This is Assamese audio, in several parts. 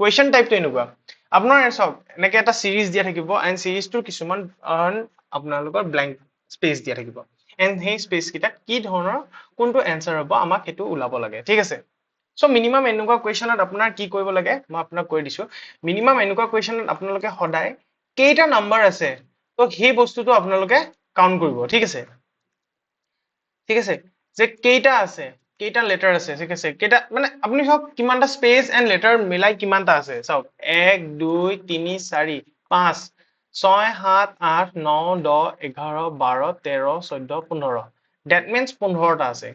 কুৱেশ্যন টাইপটো এনেকুৱা আপোনাৰ চাওক এনেকে এটা সিৰিজ দিয়া থাকিব এণ্ড সিৰিজটোৰ কিছুমান আপোনালোকৰ ব্লেংক স্পেচ দিয়া থাকিব এণ্ড সেই স্পেচ কেইটাত কি ধৰণৰ কোনটো এনসাৰ হ'ব আমাক সেইটো ওলাব লাগে ঠিক আছে সো মিনিমাম এনেকুৱা কুৱেশ্যনত আপোনাৰ কি কৰিব লাগে মই আপোনাক কৈ দিছো মিনিমাম এনেকুৱা কুৱেশ্যনত আপোনালোকে সদায় কেইটা নাম্বাৰ আছে তো সেই বস্তুটো আপোনালোকে কাউন্ট কৰিব ঠিক আছে যে কেইটা আছে কেইটা লেটাৰ আছে ঠিক আছে কেইটা মানে আপুনি চাওক কিমানটা স্পেচ এণ্ড লেটাৰ মিলাই কিমানটা আছে চাওক 1 2 3 4 5 6 7 8 9 10 11 12 13 14 15 that means 15টা আছে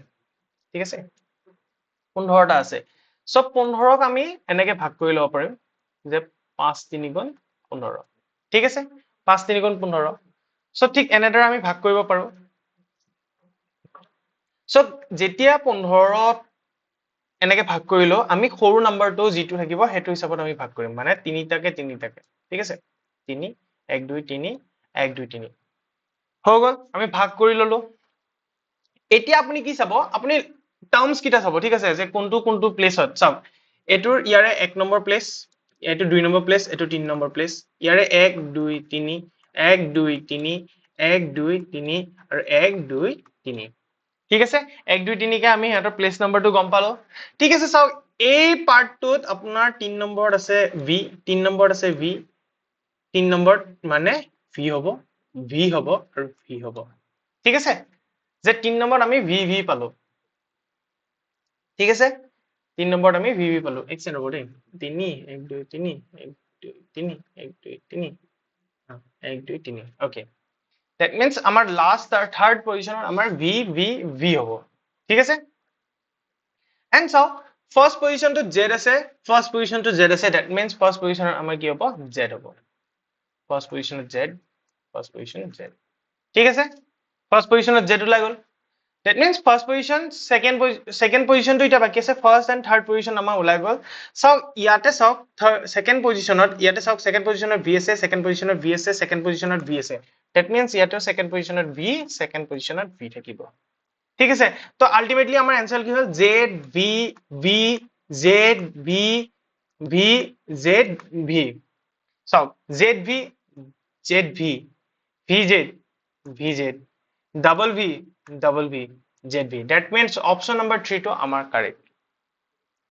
ঠিক আছে 15টা আছে সব 15ক আমি এনেকে ভাগ কৰি ল'ব পাৰিম যে 5 3 গুণ 15 ঠিক আছে 5 3 গুণ 15 সব ঠিক এনেদৰে আমি ভাগ কৰিব পাৰো সো যেতিয়া 15ত এনেকে ভাগ কৰিলো আমি সৰু নাম্বাৰটো যিটো থাকিব সেইটো হিচাপত আমি ভাগ কৰিম মানে তিনিটাকে ঠিক আছে 3 1 2 3 1 2 3 হৈ গ'ল আমি ভাগ কৰি ললো এতিয়া আপুনি কি চাব আপুনি টাৰ্মস কিটা চাব ঠিক আছে যে কোনটো প্লেসত চাওক এটোৰ ইয়াৰে 1 নম্বৰ প্লেস এটো 2 নম্বৰ প্লেস এটো 3 নম্বৰ প্লেস ইয়াৰে 1 2 3 1 2 3 1 2 3 আৰু 1 2 3 ঠিক আছে 1 2 3 কে আমি হেতৰ প্লেস নম্বৰটো গম পালো ঠিক আছে চাওক এই পাৰ্টটোত আপোনাৰ 3 নম্বৰত আছে v 3 নম্বৰত আছে v 3 নম্বৰত মানে v হ'ব আৰু v হ'ব ঠিক আছে যে 3 নম্বৰত আমি v পালো ঠিক আছে 3 নম্বৰত আমি v পালো এক চেকেন্ড ৰব দেই 3 1 2 3 1 2 3 1 2 3 1 2 3 ওকে that means আমাৰ লাস্ট আৰু থাৰ্ড পজিশনত আমাৰ v হ'ব ঠিক আছে and so first position to z আছে that means first position আমাৰ কি হ'ব z হ'ব first position z ঠিক আছে first position z ওলাই গ'ল that means first position second position to এটা বাকি আছে first and third position আমাৰ ওলাই গ'ল so ইয়াতে চাওক second positionত second positionত v আছে second positionত v আছে second positionত v আছে that means ইয়াতে second positionত v second positionত v থাকিব ঠিক আছে তো আলটিমেটলি আমাৰ आंसर কি হ'ল z v v z v v z v চাওক z v vz vz double v z v that means option number 3 to আমাৰ correct